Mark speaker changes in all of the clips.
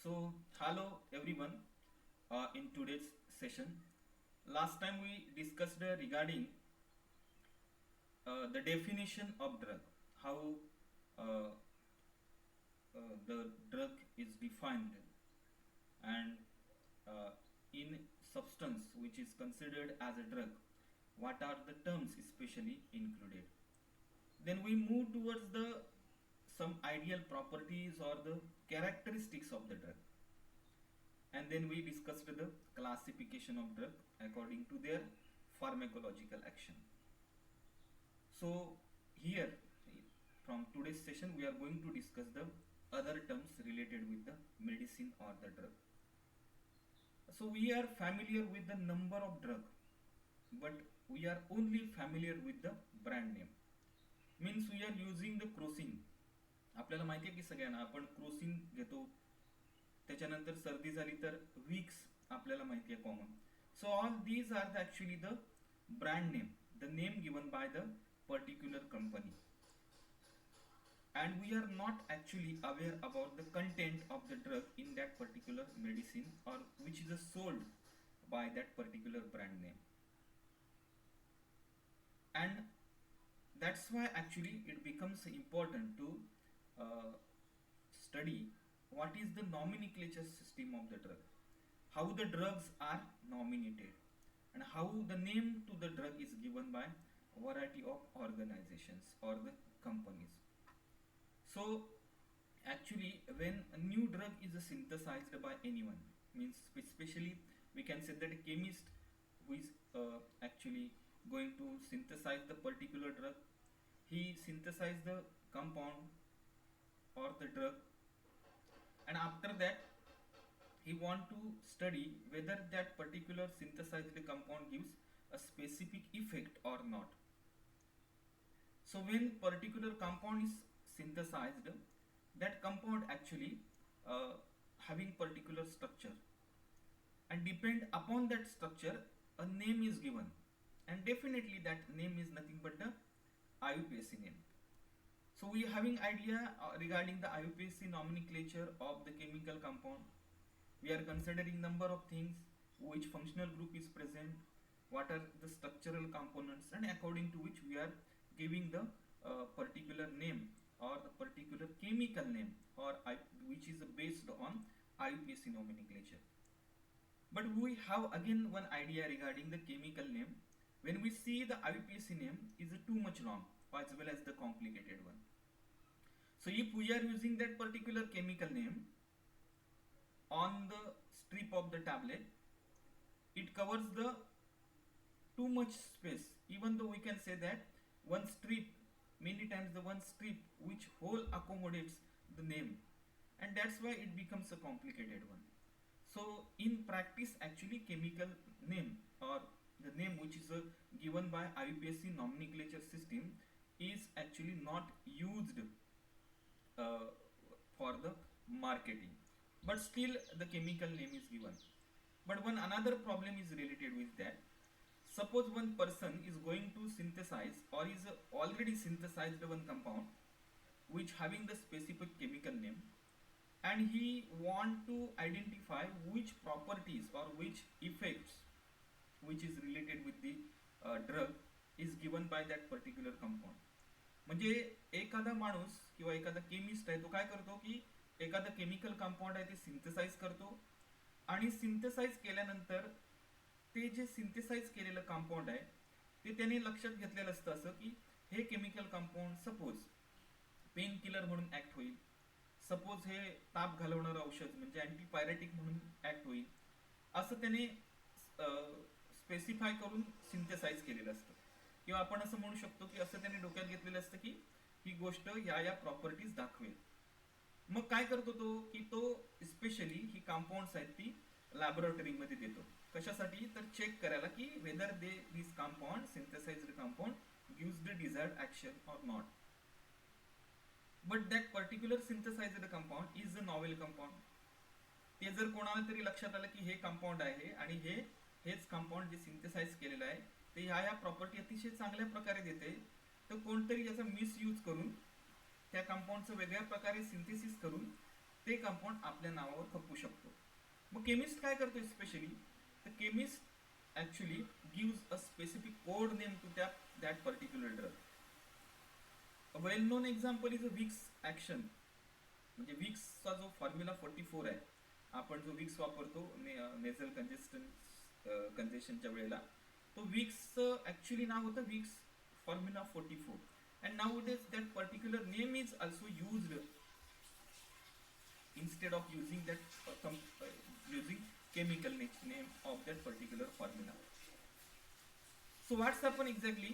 Speaker 1: Hello everyone. In today's session, last time we discussed regarding the definition of drug, how uh, the drug is defined, and uh, in substance which is considered as a drug, what are the terms especially included. Then we move towards the some ideal properties or the characteristics of the drug, and then we discussed the classification of drug according to their pharmacological action. So here from today's session we are going to discuss the other terms related with the medicine or the drug. So we are familiar with the number of drug, but we are only familiar with the brand name. Means we are using the Crocin. आपल्याला माहिती आहे की सगळ्यांना आपण Crocin घेतो, त्याच्यानंतर सर्दी झाली तर विक्स आपल्याला माहिती आहे common. So all these are the actually the brand name, the name given by the particular company, and we are not actually aware about the content of the drug in that particular medicine or which is sold by that particular brand name. And that's why actually it becomes important to study what is the nomenclature system of the drug, how the drugs are nominated, and how the name to the drug is given by a variety of organizations or the companies. So actually when a new drug is synthesized by anyone, means especially we can say that a chemist who is actually going to synthesize the particular drug, he synthesize the compound or the drug, and after that he want to study whether that particular synthesized compound gives a specific effect or not. So when particular compound is synthesized, that compound actually having particular structure, and depend upon that structure a name is given, and definitely that name is nothing but the IUPAC name. So we are having idea regarding the IUPAC nomenclature of the chemical compound. We are considering number of things, which functional group is present, what are the structural components, and according to which we are giving the particular name or the particular chemical name or which is based on IUPAC nomenclature. But we have again one idea regarding the chemical name. When we see the IUPAC name is too much long as well as the complicated one. So if we are using that particular chemical name on the strip of the tablet, it covers the too much space, even though we can say that one strip, many times the one strip which whole accommodates the name, and that's why it becomes a complicated one. So in practice actually chemical name or the name which is given by IUPAC nomenclature system is actually not used uh, for the marketing, but still the chemical name is given. But one another problem is related with that. Suppose one person is going to synthesize or is already synthesized one compound which having the specific chemical name, and he want to identify which properties or which effects which is related with the drug is given by that particular compound. म्हणजे एखादा माणूस किंवा एखादा chemist आहे तो काय करतो की एखादा केमिकल कंपाऊंड आहे ते सिंथेसाइज करतो, आणि सिंथेसाइज केल्यानंतर ते जे सिंथेसाइज केलेलं कंपाऊंड आहे ते त्याने लक्षात घेतलेलं असतं असं की हे chemical compound suppose pain killer म्हणून ऍक्ट होईल, सपोज हे ताप घालवणारं औषध म्हणजे अँटीपायरेटिक म्हणून ऍक्ट होईल, असं त्याने स्पेसिफाय करून सिंथेसाइज केलेलं असतं. किंवा आपण असं म्हणू शकतो की असं त्याने डोक्यात घेतलेलं असतं की ही गोष्ट या प्रॉपर्टीज दाखवेल. मग काय करतो तो की तो स्पेशली ही कंपाऊंड्स आहेत ती लॅबोरेटरीमध्ये देतो. कशासाठी? तर चेक करायला की whether this compound synthesized compound gives the desired action or not. But that particular synthesized compound is a novel compound. ते जर कोणाला तरी लक्षात आलं की हे कंपाऊंड आहे आणि हेच कंपाऊंड जे सिंथेसाइज केलेलं आहे ते ह्या प्रॉपर्टी अतिशय चांगल्या प्रकारे देते, तर कोणतरी याचा मिसयूज करून त्या कंपाऊंडचं वेगळ्या प्रकारे सिंथेसिस करून ते कंपाऊंड आपल्या नावावर खपू शकतो. मग केमिस्ट काय करतो स्पेशली, तर chemist actually gives a specific code name to that particular drug. A well known example is a Vicks action. म्हणजे विक्सचा जो फॉर्म्युला 44 आहे, आपण जो विक्स वापरतो नेझल कंजेशनच्या वेळेला, तो विक्सचं ॲक्च्युली नाव होतं Vicks formula 44. And nowadays that particular name is also used instead of using using chemical name of that particular formula. So what's happened exactly?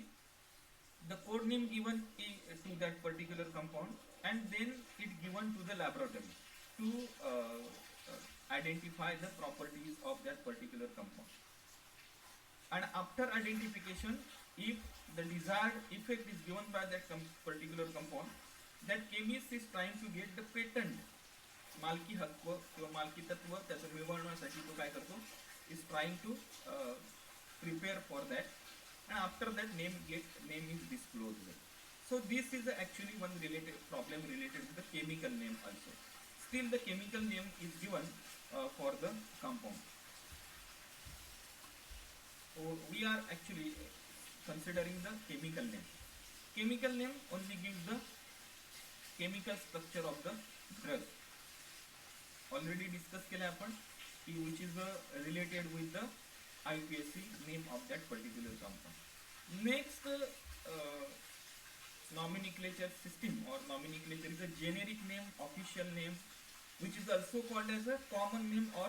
Speaker 1: The code name given to that particular compound, and then it given to the laboratory to identify the properties of that particular compound. And after identification, if the desired effect is given by that particular compound, that chemist is trying to get the patent, मालकी हक्क किंवा मालकी तत्व त्याचं मिळवण्यासाठी तो काय करतो, is trying to prepare for that, and after that name is disclosed. So this is actually one related problem related to the chemical name also. Still the chemical name is given for the compound. So we are actually considering the chemical name. Chemical name only gives the chemical structure of the drug. Already discuss केलं आपण की which is related with the IUPAC name of that particular compound. Next, nomenclature system or nomenclature is a generic name, official name, which is also called as a common name or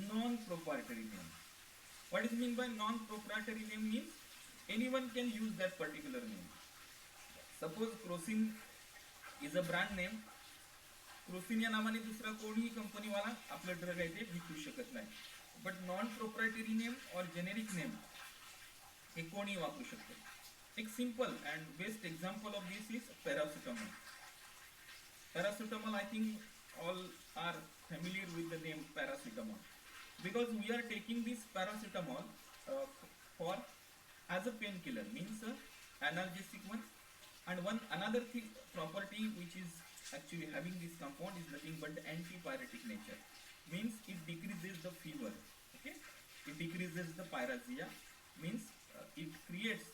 Speaker 1: non-proprietary name. What is mean by non-proprietary name means anyone can use that particular name. Suppose Crocin is a brand name. Crocin या नावाने दुसरा कोणीही कंपनीवाला आपलं drug आहे ते विकू शकत नाही. But non proprietary name और जेनेरिक नेम हे कोणी वापरू शकतो. एक simple and best example of this is paracetamol. Paracetamol, I think all are familiar with the name paracetamol, because we are taking this paracetamol for as a painkiller, means analgesic one. And one another thing, property which is actually having this compound is nothing but the antipyretic nature, means it decreases the fever. Okay, it decreases the pyrexia, means it creates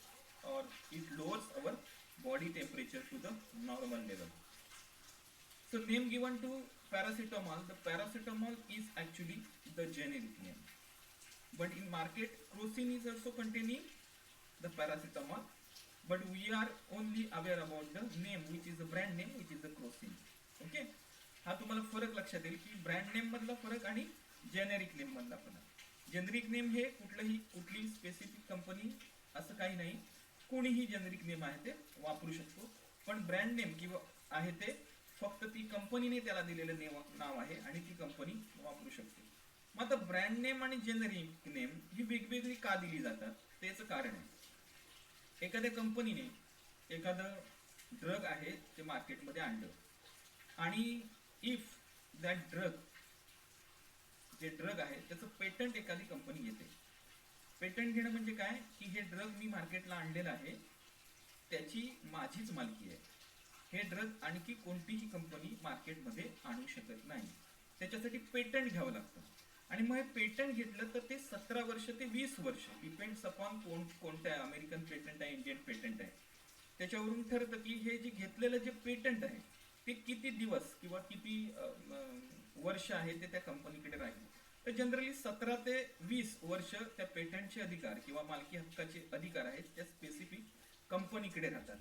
Speaker 1: or it lowers our body temperature to the normal level. So name given to paracetamol, the paracetamol is actually the generic name. But in market, Crocin is also containing the paracetamol, but we are only aware about the name, which is the brand name, which is the Crocin. Okay? हा तुम्हाला फरक लक्षात येईल की brand name मधला फरक आणि generic name मधला फरक. जेनेरिक नेम हे कुठली स्पेसिफिक कंपनी असं काही नाही, कोणीही जेनेरिक नेम आहे ते वापरू शकतो. पण ब्रँड नेम किंवा आहे ते फक्त ती कंपनीने त्याला दिलेलं नाव आहे आणि ती कंपनी वापरू शकते. मग आता ब्रँड नेम आणि जेनेरिक नेम ही वेगवेगळी का दिली जातात, त्याचं कारण आहे. एखाद्या कंपनीने एखादं ड्रग आहे ते मार्केटमध्ये आणलं आणि if that drug, J drug आहे त्याचं पेटंट एखादी कंपनी घेते. पेटंट घेणं म्हणजे काय की हे ड्रग मी मार्केटला आणलेलं आहे, त्याची माझीच मालकी आहे. हे ड्रग आणखी कोणतीही कंपनी मार्केटमध्ये आणू शकत नाही. त्याच्यासाठी पेटंट घ्यावं लागतं. आणि मग हे पेटंट घेतलं तर ते 17 वर्ष ते 20 वर्ष, डिपेंड्स अपॉन कोणतं आहे, अमेरिकन पेटंट आहे, इंडियन पेटंट आहे, त्याच्यावरून ठरतं की हे जे घेतलेलं जे पेटंट आहे ते किती दिवस किंवा किती वर्ष आहे ते त्या कंपनीकडे राहील. तर जनरली 17 ते 20 वर्ष त्या पेटंटचे अधिकार किंवा मालकी हक्काचे अधिकार आहेत त्या स्पेसिफिक कंपनीकडे राहतात.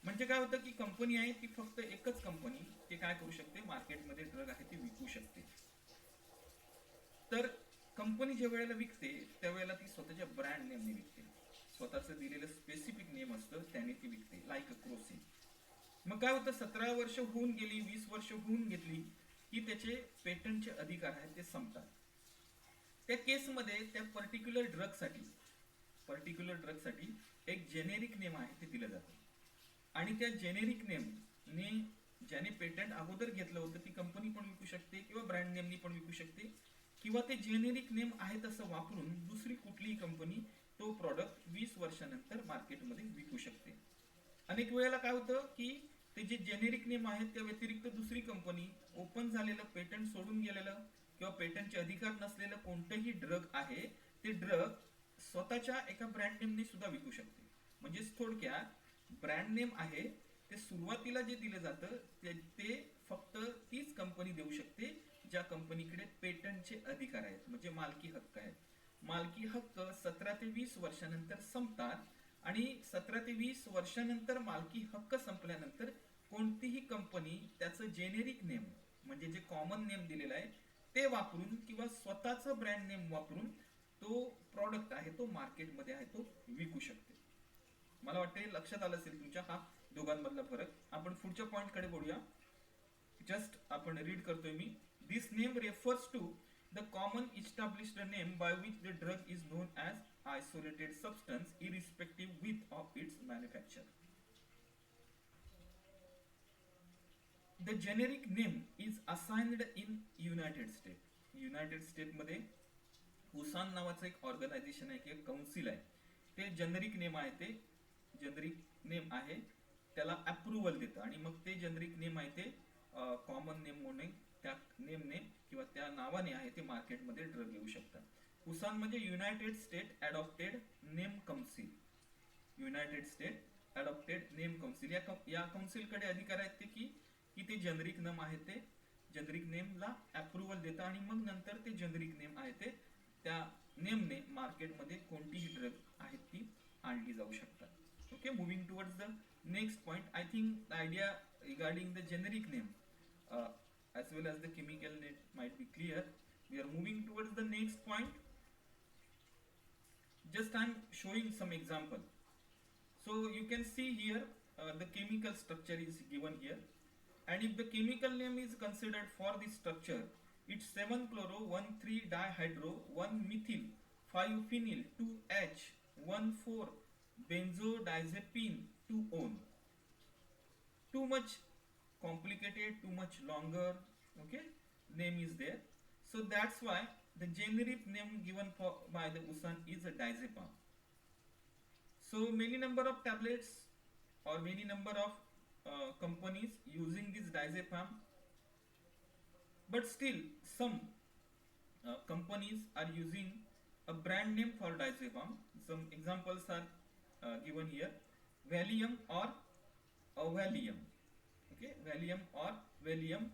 Speaker 1: म्हणजे काय होतं की कंपनी आहे ती फक्त एकच कंपनी ते काय करू शकते, मार्केटमध्ये ड्रग आहे ते विकू शकते. तर कंपनी ज्या वेळेला विकते त्यावेळेला ती स्वतःच्या ब्रँड नेमने विकते, स्वतःचं दिलेलं स्पेसिफिक नेम असतं त्याने ती विकते, लाईक अ क्रोसिन. मग काय होतं, 17 वर्ष होऊन गेली, 20 वर्ष होऊन घेतली की त्याचे पेटंटचे अधिकार आहेत ते संपतात. त्या केसमध्ये त्या पर्टिक्युलर ड्रगसाठी एक जेनेरिक नेम आहे ते दिलं जातं. आणि त्या जेनेरिक नेमने ज्याने पेटंट अगोदर घेतलं होतं ती कंपनी पण विकू शकते किंवा ब्रँड नेमनी पण विकू शकते, किंवा ते जेनेरिक नेम आहे तसं वापरून दुसरी कुठलीही कंपनी तो प्रॉडक्ट 20 वर्षानंतर मार्केटमध्ये विकू शकते. अनेक वेळेला काय होतं की ते जे जेनेरिक नेम आहेत त्या व्यतिरिक्त दुसरी कंपनी ओपन झालेलं पेटंट सोडून गेलेलं किंवा पेटंटचे अधिकार नसलेलं कोणतंही ड्रग आहे ते ड्रग स्वतःच्या एका ब्रँड नेमने सुद्धा विकू शकते. म्हणजेच थोडक्यात ब्रँड नेम आहे ते सुरुवातीला जे दिलं जातं ते फक्त तीच कंपनी देऊ शकते ज्या कंपनीकडे पेटंटचे अधिकार आहेत, म्हणजे मालकी हक्क आहेत. मालकी हक्क 17 ते 20 वर्षानंतर संपतात आणि 17 ते 20 वर्षानंतर मालकी हक्क संपल्यानंतर कोणतीही कंपनी त्याचं जेनेरिक नेम म्हणजे जे कॉमन नेम दिलेलं आहे ते वापरून किंवा स्वतःचं ब्रँड नेम वापरून तो प्रॉडक्ट आहे तो मार्केटमध्ये आहे तो विकू शकते. मला वाटते लक्षात आलं असेल तुमच्या हा दोघांमधला फरक. आपण पुढच्या पॉइंट कडे बोलूया. जस्ट आपण रीड करतोय मी. This name refers to the common established name by which the drug is known as isolated substance irrespective with of its manufacture. The generic name is assigned in United State. United स्टेटमध्ये USAN नावाचं एक organisation आहे किंवा council आहे. ते generic name आहे ते generic name आहे त्याला अप्रुव्हल देतं आणि मग ते जेनेरिक नेम आहे ते कॉमन नेम म्हणून त्या नेमने किंवा त्या नावाने आहे ते मार्केटमध्ये ड्रग येऊ शकतात. हुसान म्हणजे United state adopted name council. United state adopted name council या काउन्सिलकडे अधिकार आहेत ते की ते जेनेरिक नेम आहे ते जेनेरिक नेमला अप्रुव्हल देतं आणि मग नंतर ते जेनेरिक नेम आहे ते त्या नेमने मार्केटमध्ये कोणतीही ड्रग आहेत ती आणली जाऊ शकतात. Okay, moving towards the next point, I think the idea regarding the generic name as well as the chemical name might be clear. We are moving towards the next point. Just I am showing some example. So you can see here the chemical structure is given here, and if the chemical name is considered for this structure, it's 7-chloro 1,3-dihydro 1-methyl 5-phenyl 2H 1,4 benzodiazepine 2-one. Too much complicated, too much longer, okay, name is there. So that's why the generic name given by the Husan is a diazepam. So many number of tablets or many number of companies using this diazepam, but still some companies are using a brand name for diazepam. Some examples are given here: Valium or Valium. Okay, Valium or Valium.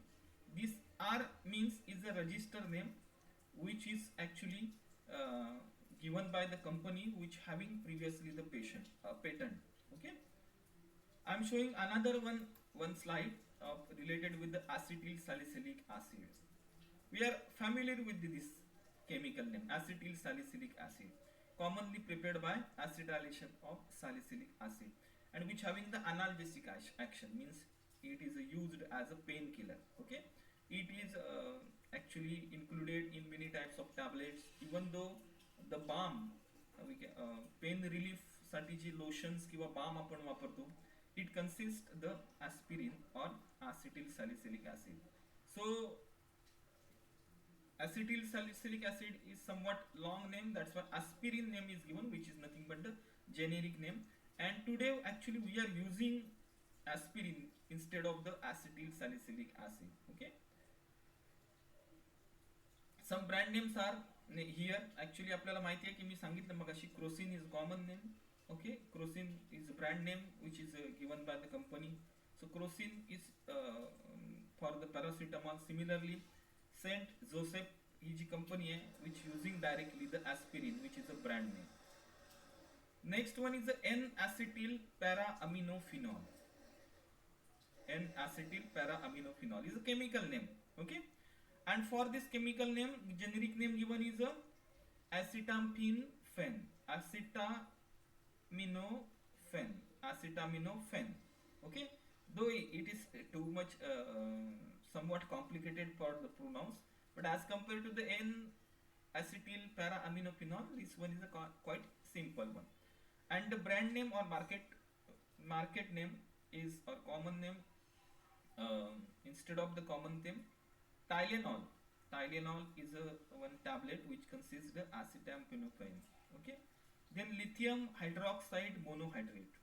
Speaker 1: This R means is a register name which is actually given by the company which having previously the patent. Okay, I am showing another one slide related with the acetyl salicylic acid. We are familiar with this chemical name, acetyl salicylic acid, commonly prepared by acetylation of salicylic acid and which having the analgesic action, means it is used as a painkiller. Okay, it is actually included in many types of tablets. Even though the balm pain relief साठी जी lotions किंवा balm आपण वापरतो, it consists the aspirin or acetyl salicylic acid. So acetyl salicylic acid is somewhat long name, that's why aspirin name is given, which is nothing but the generic name. And today actually we are using aspirin instead of the acetyl salicylic acid. Okay, some brand names are here. Actually आपल्याला माहिती आहे की मी सांगितलं मगाशी Crocin is common name. Okay, Crocin is a brand name which is given by the company. So Crocin is for the paracetamol. Similarly, Saint Joseph he ji company आहे which using directly the aspirin, which is a brand name. Next one is the N-acetyl para-aminophenol. N-acetyl para-aminophenol is a chemical name. Okay, and for this chemical name, generic name given is a acetaminophen. Acetaminophen. Okay, though it is too much somewhat complicated for the pronounce, but as compared to the N-acetyl para-aminophenol, this one is a quite simple one. And the brand name or market name is, or common name, instead of the common name, Tylenol. Tylenol is a one tablet which consists of acetaminophen. Okay, then lithium hydroxide monohydrate.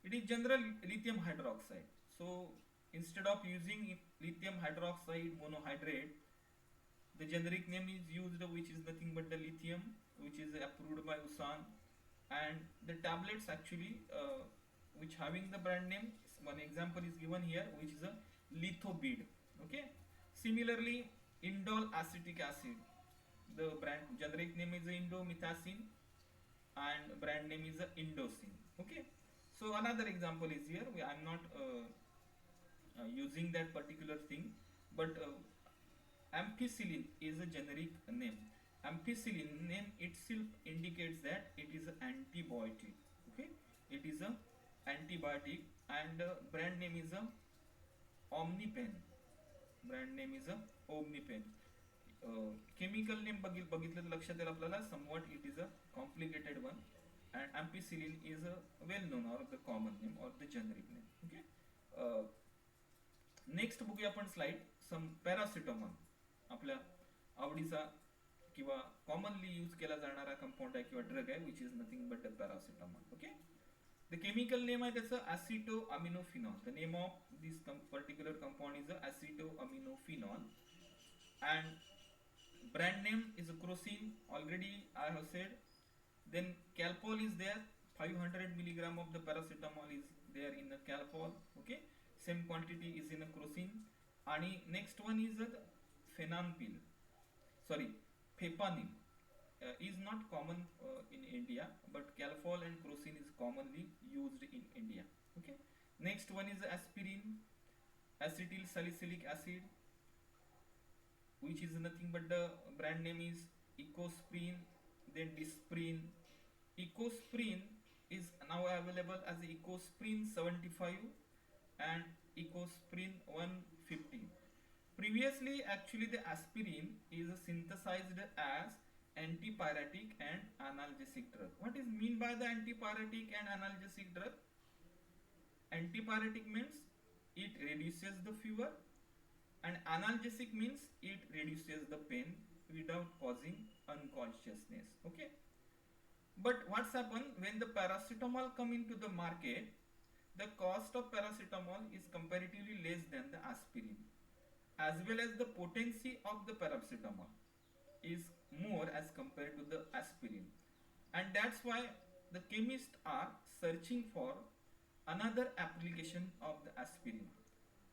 Speaker 1: It is general lithium hydroxide. So instead of using lithium hydroxide monohydrate, the generic name is used, which is nothing but the lithium, which is approved by USAN. And the tablets actually, which having the brand name, one example is given here, which is a lithobid. Okay. Similarly, indole acetic acid, the brand generic name is indomethacin, and brand name is indocin. Okay. So another example is here. I'm not using that particular thing, but ampicillin is a generic name. Ampicillin name itself indicates that it is an antibiotic. Okay, it is a antibiotic, and brand name is a Omnipen. Brand name is a Omnipen. Chemical name बघितलं तर लक्षात येईल आपल्याला, somewhat it is a complicated one, and ampicillin is a well known or the common name or the generic name. Okay. Next बघूया आपण slide. सम paracetamol आपल्या आवडीचा किंवा कॉमनली यूज केला जाणारा कंपाऊंड आहे किंवा ड्रग आहे, which is nothing but paracetamol. Okay. The chemical name आहे त्याचं aceto aminophenol. The name of this particular compound is aceto aminophenol, and brand name is crocin. Already I have said. Then calpol is there. 500 milligram of the paracetamol is there in the calpol. Okay, same quantity is in a crocin. And next one is the phenanpil. Sorry, phepanil is not common in India, but calpol and crocin is commonly used in India. Okay. Next one is aspirin, acetyl salicylic acid, which is nothing but the brand name is Ecosprin. Then Disprin. Ecosprin is now available as Ecosprin 75 and Ecosprin 150. Previously, actually, the aspirin is synthesized as antipyretic and analgesic drug. What is mean by the antipyretic and analgesic drug? Antipyretic means it reduces the fever, and analgesic means it reduces the pain without causing unconsciousness. Okay. But what's happened when the paracetamol come into the market, the cost of paracetamol is comparatively less than the aspirin, as well as the potency of the paracetamol is more as compared to the aspirin, and that's why the chemists are searching for another application of the aspirin.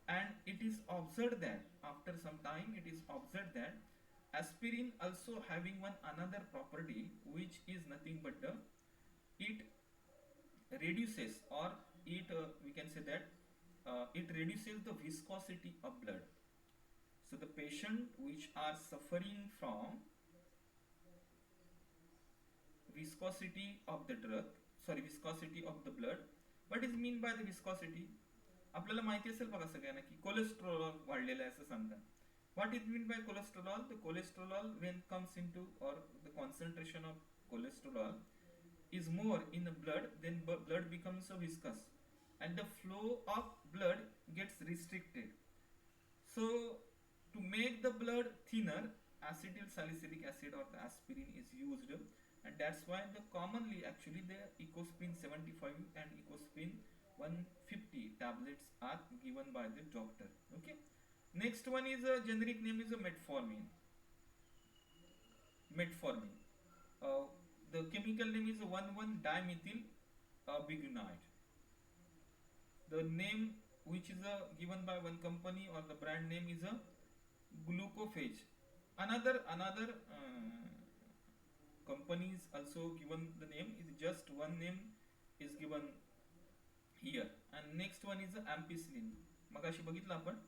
Speaker 1: And it is observed that after some time it is observed that aspirin also having one another property, which is nothing but the it reduces, or it we can say that it reduces the viscosity of blood. So the patient which are suffering from viscosity of the drug, sorry, viscosity of the blood. What is mean by the viscosity? आपल्याला माहिती असेल बघा सगळ्यांना की cholesterol वाढलेलं आहे असं सांगतात. What is mean by cholesterol? The cholesterol when comes into, or the concentration of cholesterol is more in the blood, then blood becomes viscous and the flow of blood gets restricted. So to make the blood thinner, acetyl salicylic acid or the aspirin is used, and that's why the commonly actually the Ecosprin 75 and Ecosprin 150 tablets are given by the doctor. Okay. Next one is a generic name is a metformin. Metformin. The chemical name is 1,1-dimethyl biguanide. The name which is given by one company or the brand name is a glucophage. Another companies also given the name, is just one name is given here. And next one is ampicillin. मगाशी बघितलं आपण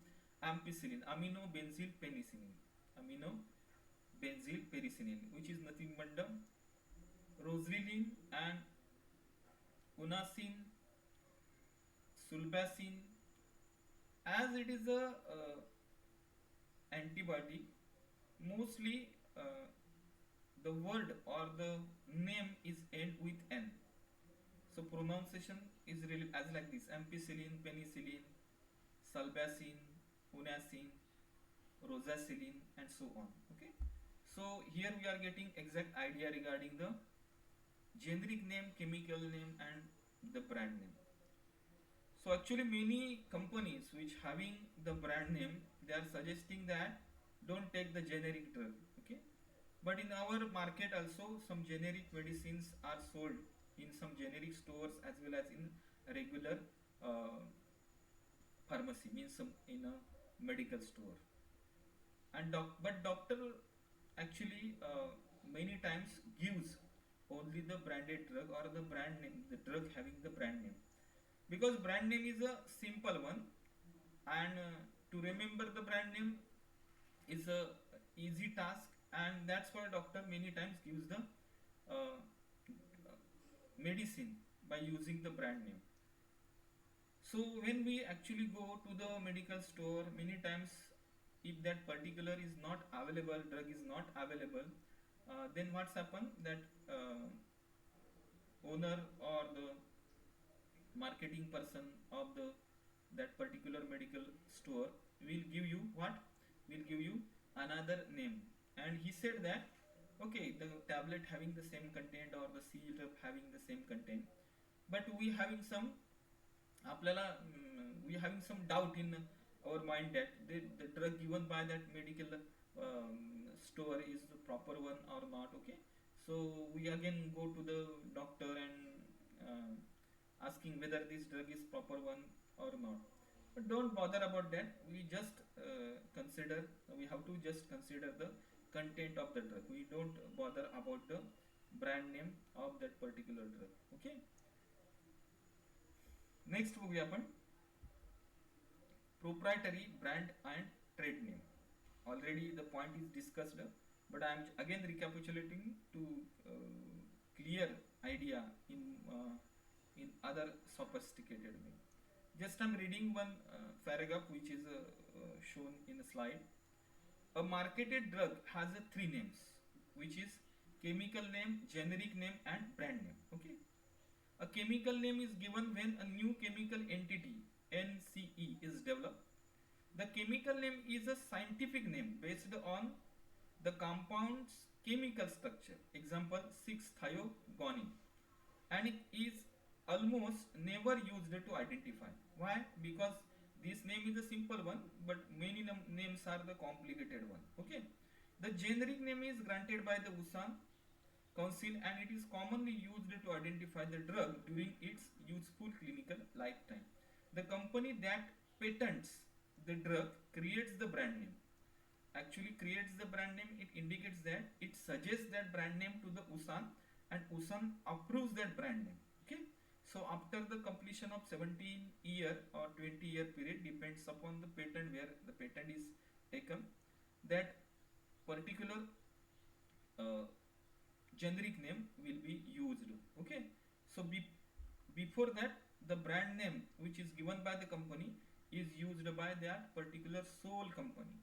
Speaker 1: ampicillin, amino benzyl penicillin, amino benzyl penicillin, which is nothing but the rosuline and unacin, sulbacin. As it is a antibiotic, mostly the word or the name is end with N. So pronunciation is really as like this: ampicillin, penicillin, sulbacin, unacin, rosuline, and so on. Okay. So here we are getting exact idea regarding the generic name, chemical name, and the brand name. So actually many companies which having the brand name, they are suggesting that don't take the generic drug, okay. But in our market also some generic medicines are sold in some generic stores as well as in regular uh, pharmacy, means some in a medical store. And but doctor actually many times gives only the branded drug or the brand name, the drug having the brand name, because brand name is a simple one, and to remember the brand name is a easy task, and that's why doctor many times gives the uh, medicine by using the brand name. So when we actually go to the medical store, many times if that particular is not available, drug is not available, then what's happened that owner or the marketing person of the that particular medical store will give you what, will give you another name, and he said that okay, the tablet having the same content or the syrup having the same content, but we having some आपल्याला we having some doubt in our mind that the drug given by that medical store is the proper one or not, okay. So we again go to the doctor and asking whether this drug is proper one or not. But don't bother about that, we just consider, we have to just consider the content of the drug, we don't bother about the brand name of that particular drug, okay. Next बघूया आपण proprietary brand and trade name. Already the point is discussed, but I am again recapitulating to clear idea in other sophisticated way. Just I'm reading one paragraph which is shown in the slide. A marketed drug has three names, which is chemical name, generic name, and brand name. Okay. A chemical name is given when a new chemical entity NCE is developed. The chemical name is a scientific name based on the compound's chemical structure. Example 6-thioguanine, and it is almost never used to identify. Why? Because this name is a simple one, but many names are the complicated one. Okay. The generic name is granted by the USAN Council, and it is commonly used to identify the drug during its useful clinical lifetime. The company that patents the drug creates the brand name. Actually creates the brand name, it indicates that it suggests that brand name to the USAN, and USAN approves that brand name. Okay. So after the completion of 17-year or 20-year period, depends upon the patent where the patent is taken, that particular uh, generic name will be used. Okay. So before that, the brand name which is given by the company is used by that particular sole company.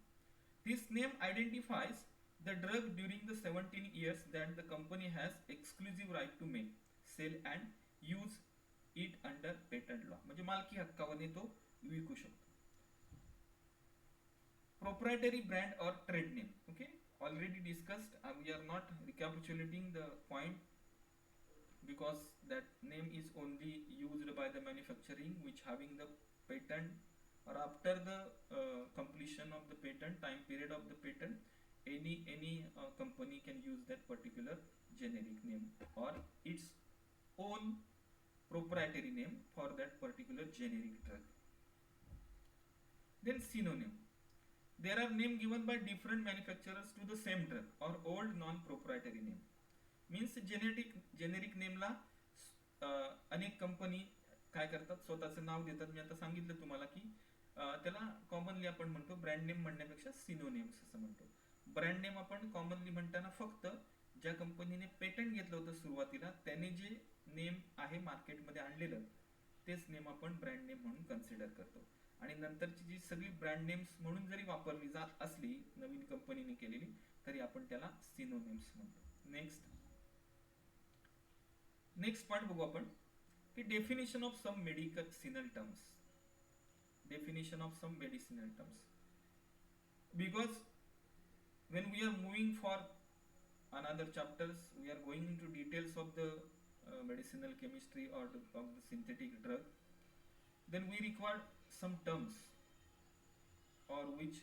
Speaker 1: This name identifies the drug during the 17 years that the company has exclusive right to make, sell and use it under patent law. म्हणजे मालकी हक्काने तो विकू शकतो. Proprietary brand or trade name. Okay, already discussed. We are not recapitulating the point because that name is only used by the manufacturing which having the patent, or after the completion of the patent, time period of the patent, any company can use that particular generic name or its own proprietary name for that particular generic drug. Then synonym. There are names given by different manufacturers to the same drug or old non-proprietary name. Means generic name ला अनेक company काय करतात, स्वतःचं नाव देतात. मी आता सांगितलं तुम्हाला की त्याला कॉमनली आपण म्हणतो ब्रँड नेम म्हणण्यापेक्षा सिनोनेम्स असं म्हणतो. ब्रँड नेम आपण कॉमनली म्हणताना फक्त ज्या कंपनीने पेटंट घेतलं होतं सुरुवातीला त्याने जे नेम आहे मार्केटमध्ये आणलेलं तेच नेम आपण ब्रँड नेम म्हणून कन्सिडर करतो. आणि नंतरची जी सगळी ब्रँड नेम्स म्हणून जरी वापरली जात असली नवीन कंपनीने केलेली, तरी आपण त्याला सिनोनेम्स म्हणतो. नेक्स्ट पॉइंट बघू आपण की definition of some medicinal terms. Definition of some medicinal terms, because when we are moving for another chapters, we are going into details of the medicinal chemistry or of the synthetic drug. Then we require some terms or which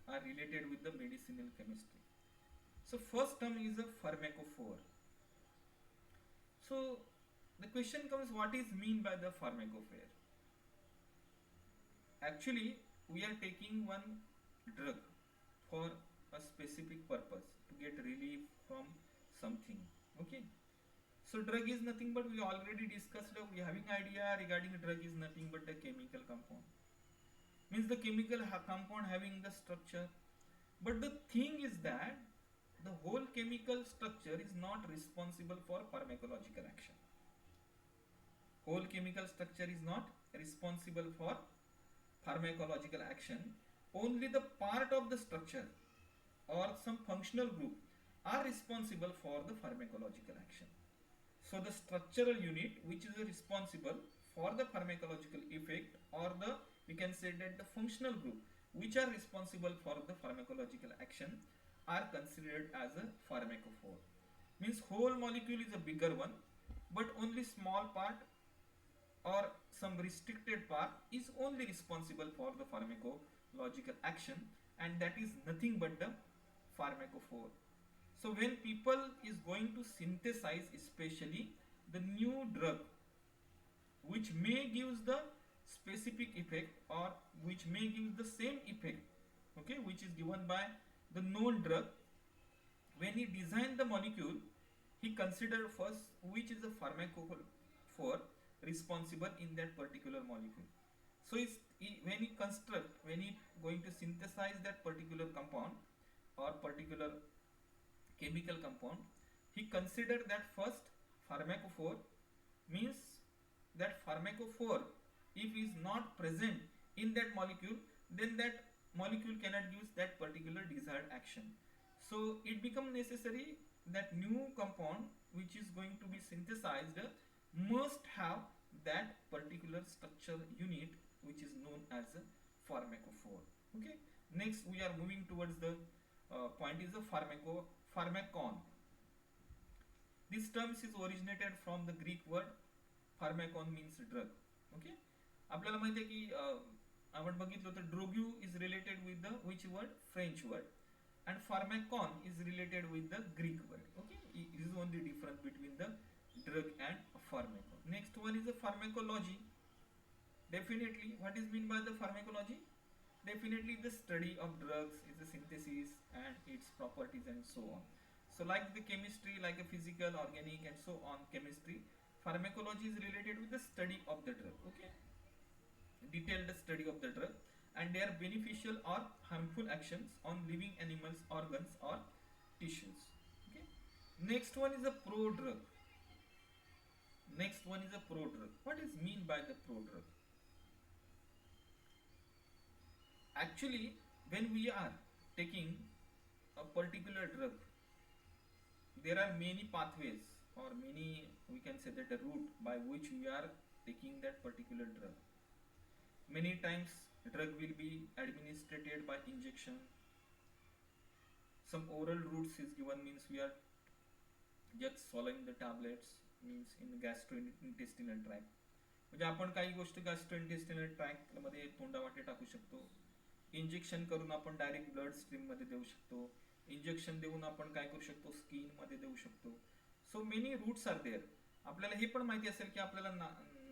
Speaker 1: are related with the medicinal chemistry. So first term is a pharmacophore. So the question comes, what is mean by the pharmacophore? Actually, we are taking one drug for a specific purpose to get relief from something. Okay. So drug is nothing but, we already discussed, we having idea regarding drug is nothing but a chemical compound. Means the chemical compound having the structure. But the thing is that the whole chemical structure is not responsible for pharmacological action. Whole chemical structure is not responsible for pharmacological action. Only the part of the structure or some functional group are responsible for the pharmacological action. So the structural unit which is responsible for the pharmacological effect, or the, we can say that the functional group which are responsible for the pharmacological action, are considered as a pharmacophore. Means whole molecule is a bigger one, but only small part or some restricted part is only responsible for the pharmacological action, and that is nothing but the pharmacophore. So when people is going to synthesize especially the new drug which may gives the specific effect, or which may give the same effect, okay, which is given by the known drug, when he designed the molecule, he considered first which is the pharmacophore responsible in that particular molecule. So when he construct, when he going to synthesize that particular compound or particular chemical compound, he considered that first pharmacophore. Means that pharmacophore, if is not present in that molecule, then that molecule cannot give that particular desired action. So it becomes necessary that new compound which is going to be synthesized must have that particular structure unit which is known as a pharmacophore. Okay. Next we are moving towards the point is the pharmakon. This term is originated from the Greek word pharmakon, means drug. Okay. आपल्याला माहिती आहे की आपण बघितलं तर drogue is related with the which word, French word, and pharmakon is related with the Greek word. Okay, it is only difference between the drug and pharmakon. Next one is the pharmacology. Definitely, what is mean by the pharmacology? Definitely the study of drugs, is the synthesis and its properties and so on. So like the chemistry, like a physical, organic and so on chemistry, pharmacology is related with the study of the drug. Okay, detailed study of the drug and their beneficial or harmful actions on living animals, organs or tissues. Okay. Next one is a prodrug. Next one is a prodrug. What is mean by the prodrug? Actually, when we are taking a particular drug, there are many pathways or many, we can say that, the route by which we are taking that particular drug. Many times drug will be administered by injection. Some oral routes is given, means we are just swallowing the tablets, means in the gastrointestinal tract. म्हणजे आपण काही गोष्टी gastrointestinal tract मध्ये तोंडावाटे टाकू शकतो. Injection करून आपण direct blood stream मध्ये देऊ शकतो. इंजेक्शन देऊन आपण काय करू शकतो, स्किन मध्ये देऊ शकतो. So many routes are there. आपल्याला हे पण माहिती असेल की आपल्याला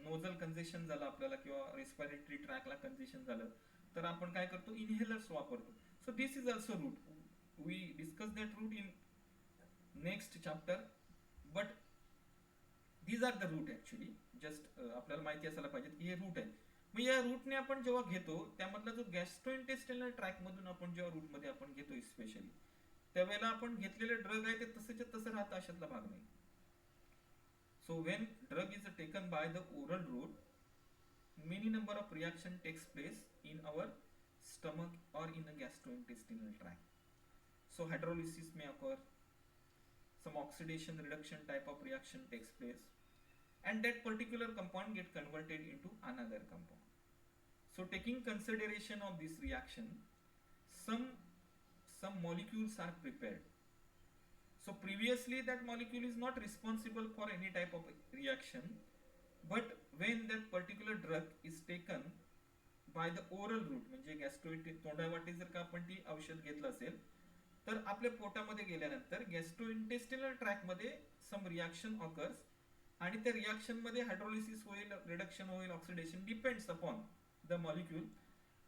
Speaker 1: नोजल कंजेशन झालं आपल्याला, किंवा रेस्पिरेटरी ट्रॅकला कंजेशन झालं, तर आपण काय करतो, इनहेलर्स वापरतो. So this is also route. We discuss that route in next chapter, but these are the route. Actually just आपल्याला माहिती असायला पाहिजे की हे रूट आहे. मग या रूटने आपण जेव्हा घेतो, त्यामधला जो गॅस्ट्रोइंटेस्टिनल ट्रॅक मधून आपण जेव्हा रूटमध्ये आपण घेतो स्पेशली, त्यावेळेला आपण घेतलेले ड्रग आहे ते तसेच्या तसं राहतं, अशातला भाग नाही. So when drug is taken by the oral route, many number of reaction takes place in our stomach or in the gastrointestinal tract. So hydrolysis may occur, some oxidation reduction type of reaction takes place, and that particular compound get converted into another compound. So taking consideration of this reaction, some molecules are prepared. So previously that molecule is not responsible for any type of reaction, but when that particular drug is taken by the oral route म्हणजे गॅस्ट्रोइंटेस्टाइन तोंडावाटे जर का आपण ती औषध घेतलं असेल तर आपल्या पोटामध्ये गेल्यानंतर गॅस्ट्रोइंटेस्टिनल ट्रॅक मध्ये सम रिॲक्शन ऑकर्स आणि त्या रिॲक्शन मध्ये हायड्रोलिसिस होईल, रिडक्शन होईल, oxidation depends upon the molecule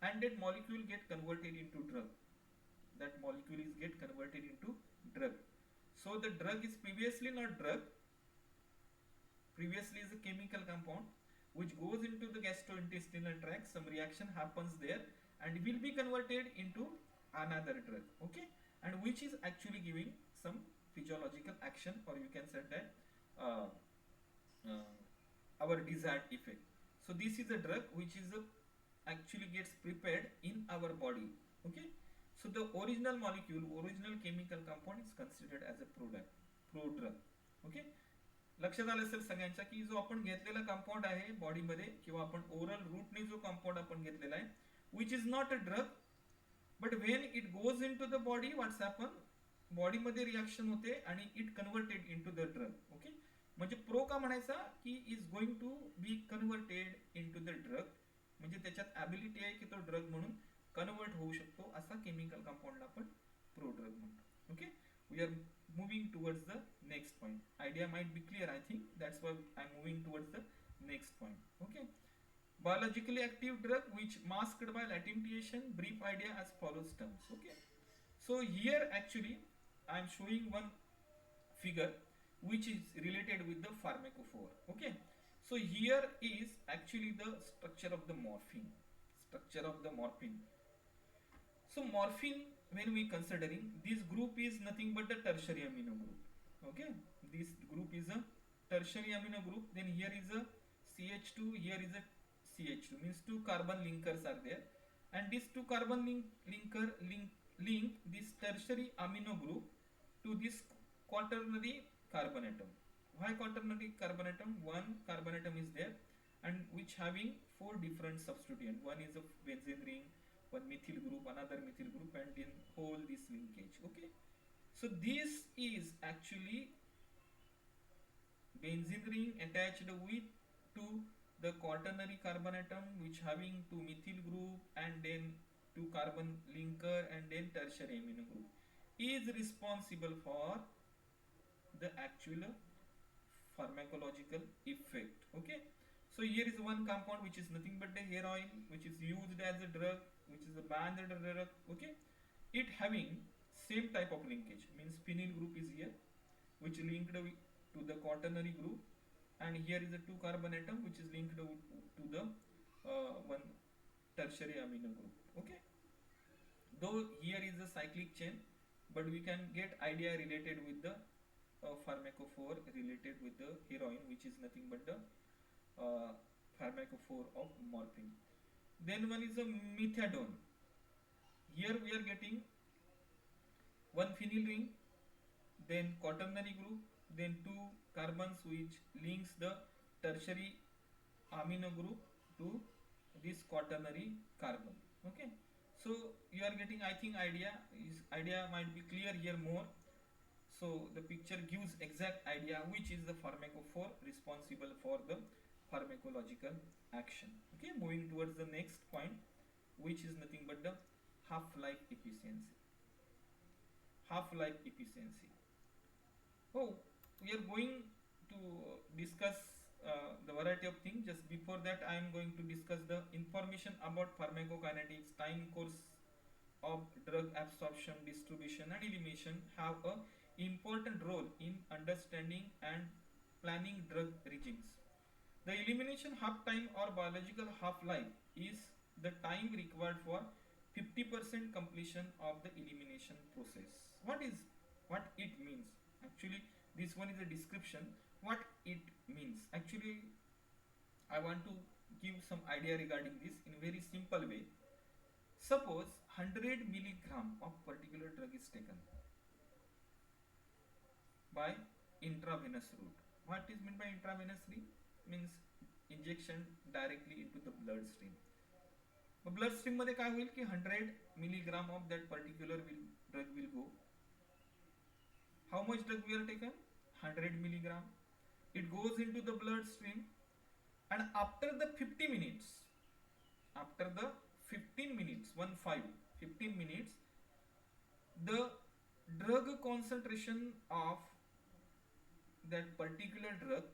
Speaker 1: and that molecule get converted into drug. That molecule is get converted into drug. So the drug is previously not drug, previously is a chemical compound which goes into the gastrointestinal tract, some reaction happens there and will be converted into another drug, okay, and which is actually giving some physiological action, or you can say that our desired effect. So this is a drug which is actually gets prepared in our body, okay. So the original molecule, original chemical compound is considered as a product, prodrug, okay. लक्षात आलं असेल सगळ्यांच्या की जो आपण घेतलेला compound आहे बॉडीमध्ये किंवा आपण ओरल रूटने जो कंपाऊंड आपण घेतलेला आहे which is not a drug but when it goes in to the body what's happen बॉडीमध्ये रिॲक्शन होते आणि it converted in to the drug, okay. म्हणजे प्रो का म्हणायचा की is going to be converted in to the drug, म्हणजे त्याच्यात ability आहे की तो ड्रग म्हणून कन्वर्ट होऊ शकतो असा केमिकल कंपाऊंडला आपण प्रोड्रग म्हणतो, okay. We are moving towards the next point. Idea might be clear, I think. That's why I'm moving towards the next point. Okay. Biologically active drug which masked by latentiation. Brief idea as follows terms. Okay. So here actually I'm showing one figure which is related with the pharmacophore. Okay. So here is actually the structure of the morphine. Structure of the morphine. So morphine, when we considering, this group is nothing but the tertiary amino group, okay. This group is a tertiary amino group. Then here is a CH2, here is a CH2, means two carbon linkers are there, and these two carbon link this tertiary amino group to this quaternary carbon atom. Why quaternary carbon atom? One carbon atom is there and which having four different substituent. One is a benzene ring, one methyl group, another methyl group, and in whole this linkage, okay. So this is actually benzene ring attached with to the quaternary carbon atom which having two methyl group and then two carbon linker and then tertiary amino group is responsible for the actual pharmacological effect, okay. So here is one compound which is nothing but the heroin which is used as a drug, which is a banned drug, okay. It having same type of linkage, means phenyl group is here which linked to the quaternary group, and here is a two carbon atom which is linked to the one tertiary amino group, okay. Though here is a cyclic chain, but we can get idea related with the pharmacophore related with the heroin which is nothing but the pharmacophore of morphine. Then one is a methadone. Here we are getting one phenyl ring, then quaternary group, then two carbons which links the tertiary amino group to this quaternary carbon, okay. So you are getting, I think idea might be clear here more. So the picture gives exact idea which is the pharmacophore responsible for the pharmacological action, okay. Moving towards the next point which is nothing but the half-life efficiency. Half-life efficiency. Oh, we are going to discuss the variety of things. Just before that I am going to discuss the information about pharmacokinetics, time course of drug absorption, distribution and elimination have a important role in understanding and planning drug regimes. The elimination half time or biological half-life is the time required for 50% completion of the elimination process. What it means? Actually, this one is a description. What it means? Actually, I want to give some idea regarding this in a very simple way. Suppose 100 milligram of particular drug is taken by intravenous route. What is meant by intravenous route? Means injection directly into the blood stream. Blood stream मध्ये काय होईल की 100 milligram of that particular drug will go. How much drug we are taken? 100 milligram. It goes into the blood stream and after the 50 minutes, after the 15 minutes, 15 minutes, the drug concentration of that particular drug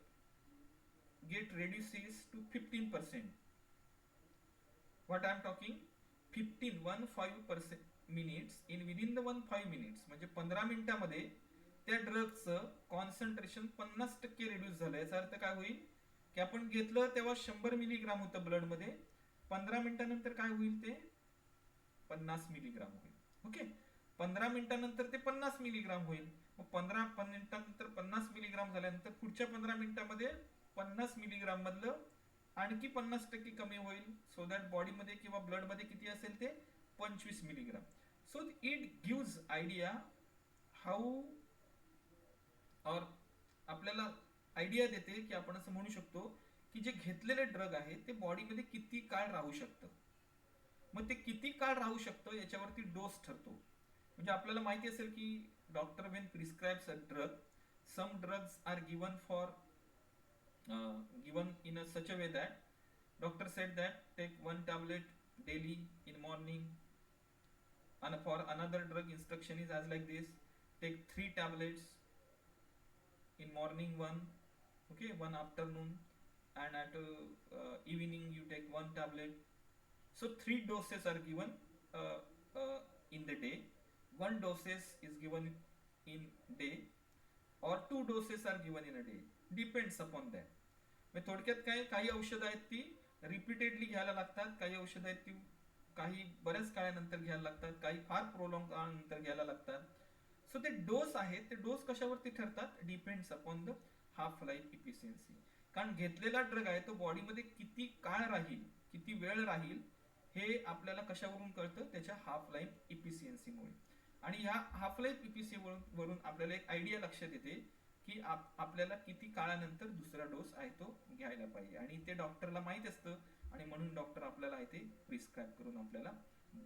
Speaker 1: get reduces to 15%. What I am talking, 15 minutes, in within the 15 minutes, म्हणजे 15 मिनिटामध्ये त्या ड्रगचं concentration 50% reduce झालं. याचा अर्थ काय होईल की आपण घेतलं तेव्हा 100 मिलीग्राम होतं ब्लड मध्ये, 15 मिनिटानंतर काय होईल ते 50 मिलीग्राम होईल. ओके, 15 मिनिटानंतर ते 50 मिलीग्राम होईल. मग 15 मिनिटानंतर 50 मिलीग्राम झाल्यानंतर पुढच्या 15 मिनिटामध्ये 50 मिलीग्राम मधलं आणखी 50% कमी होईल. सो दॅट बॉडीमध्ये किंवा ब्लडमध्ये किती असेल ते 25 milligram. So it gives idea how, or आपल्याला आयडिया देते की आपण असं म्हणू शकतो की जे घेतलेले ड्रग आहे ते बॉडीमध्ये किती काळ राहू शकतं. मग ते किती काळ राहू शकतं याच्यावरती डोस ठरतो. म्हणजे आपल्याला माहिती असेल की doctor when prescribes a drug, some drugs are given for given in a such a way that doctor said that take one tablet daily in morning, and for another drug instruction is as like this, take 3 tablets in morning, one, okay, one afternoon, and at evening you take one tablet. So 3 doses are given in the day. One doses is given in day, or 2 doses are given in a day, depends upon that. म्हणजे थोडक्यात काय, काही औषधं आहेत ती repeatedly घ्यायला लागतात, काही औषधं आहेत ती काही बऱ्याच काळानंतर घ्यायला लागतात, काही फार प्रोलॉंग काळानंतर घ्यायला लागतात. सो ते डोस आहेत, ते डोस कशावरती ठरतात, depends upon the half life efficiency. कारण घेतलेला ड्रग आहे तो बॉडीमध्ये किती काळ राहील, किती वेळ राहील, हे आपल्याला कशावरून कळतं, त्याच्या हाफ लाईफ इफिशियन्सीमुळे. आणि ह्या हाफ लाईफ इफिशियन्सी वरून आपल्याला एक आयडिया लक्षात येते की आपल्याला किती काळानंतर दुसरा डोस आहे तो घ्यायला पाहिजे. आणि ते डॉक्टरला माहित असतं आणि म्हणून डॉक्टर आपल्याला आहे ते प्रिस्क्राइब करून आपल्याला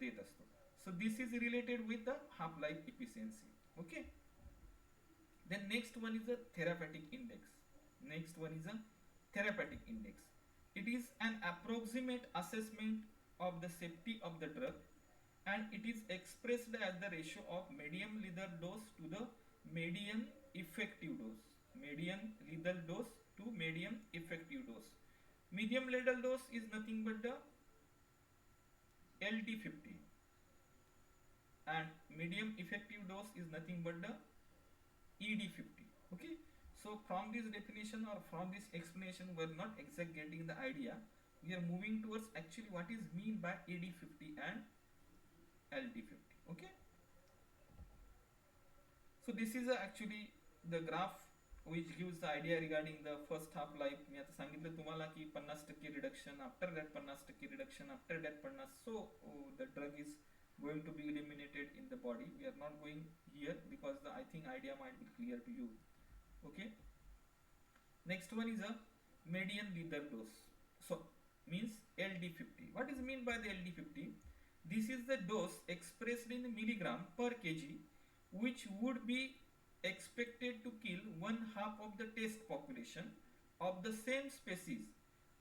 Speaker 1: देत असतो. So this is related with the half life efficiency. Okay, then next one is a therapeutic index. Next one is a therapeutic index. It is an approximate assessment of the safety of the drug, and it is expressed as the ratio of medium lethal dose to the median effective dose. Median lethal dose to medium effective dose. Medium lethal dose is nothing but the LD50, and medium effective dose is nothing but the ED50. Okay, so from this definition or from this explanation we are not exact getting the idea. We are moving towards actually what is mean by ED50 and LD50. Okay, so this is actually the graph which gives the idea regarding the first half life. मी आता सांगितलं तुम्हाला की 50% reduction, after that 50% reduction, after that 50. So the drug is going to be eliminated in the body. We are not going here because I think idea might be clear to you. Okay, next one is a median lethal dose. So means LD50. What is mean by the LD50? This is the dose expressed in milligram per kg which would be expected to kill 1/2 of the test population of the same species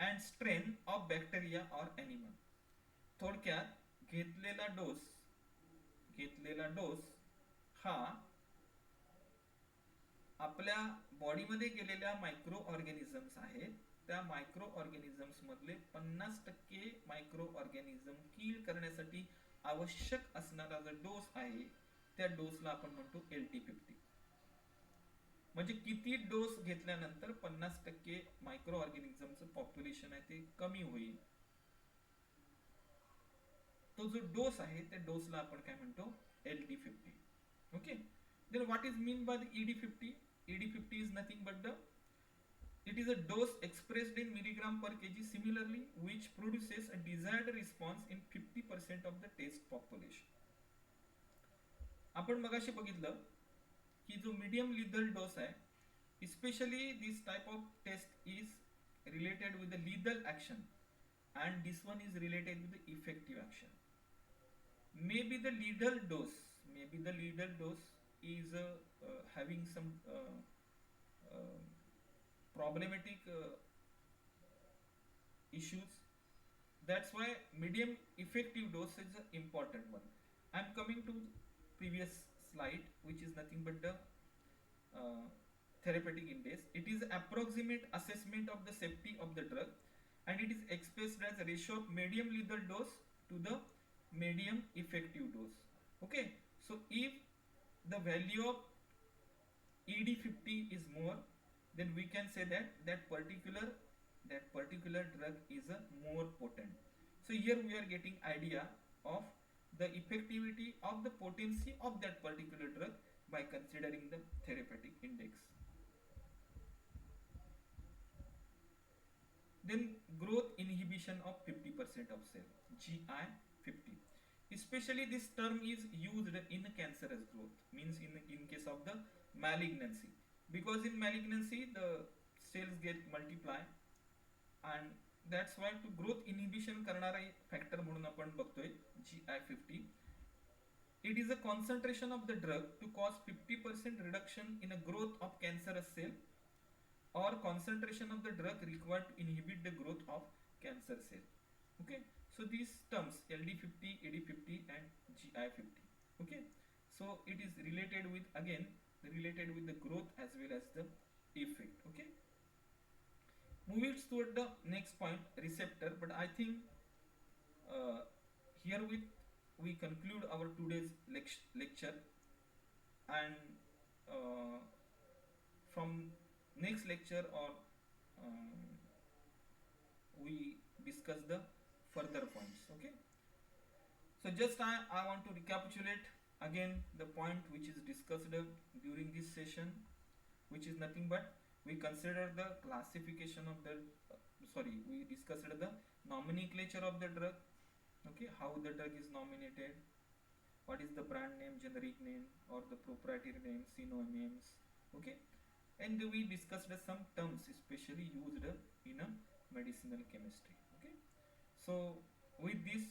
Speaker 1: and strain of bacteria or animal. थोडक्यात घेतलेला डोस हा आपल्या बॉडीमध्ये गेलेल्या micro organisms आहेत, त्या micro organisms मधले 50% micro organism किल करण्यासाठी आवश्यक असणारा जो डोस आहे त्या डोसला आपण म्हणतो LD50. म्हणजे किती डोस घेतल्यानंतर 50% मायक्रो ऑर्गॅनिझमचं पॉप्युलेशन आहे ते कमी होईल, तो जो डोस आहे त्या डोसला आपण काय म्हणतो, LD50. Okay, then what is mean by the ED50? ED50 is nothing but it is a dose expressed in milligram per kg similarly which produces a desired response in 50% of the test population. आपण मगाशी बघितलं की जो medium lethal डोस आहे, especially this type of test is related with the lethal action and this one is related with the effective action. Maybe the lethal dose is having some problematic issues. That's why medium effective dose is an important one. I'm coming to previous slide, which is nothing but the uh, therapeutic index. It is approximate assessment of the safety of the drug, and it is expressed as a ratio of medium lethal dose to the medium effective dose. Okay, so if the value of ED50 is more, then we can say that that particular drug is a more potent. So here we are getting idea of the effectivity of the potency of that particular drug by considering the therapeutic index. Then growth inhibition of 50% of cell, GI50. Especially this term is used in cancerous growth, means in case of the malignancy, because in malignancy the cells get multiply, and that's why to growth inhibition करणारा factor म्हणून आपण बघतोय GI50. It is a concentration of the drug to cause 50% reduction in a growth of cancerous cell, or concentration of the drug required to inhibit the growth of cancer cell. Okay, so these terms LD50, AD50 and GI50. Okay, so it is related with, again, related with the growth as well as the effect. Okay, moving toward the next point, receptor. But I think here with we conclude our today's lecture, and from next lecture, or um, we discuss the further points. Okay, so just I want to recapitulate again the point which is discussed during this session, which is nothing but we consider the classification of the we discussed the nomenclature of the drug. Okay, how the drug is nominated, what is the brand name, generic name, or the proprietary name, synonyms. Okay, and we discussed some terms especially used in a medicinal chemistry. Okay, so with this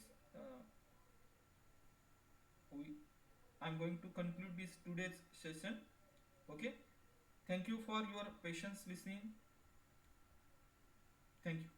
Speaker 1: we I'm going to conclude this today's session. Okay, thank you for your patience listening. Thank you.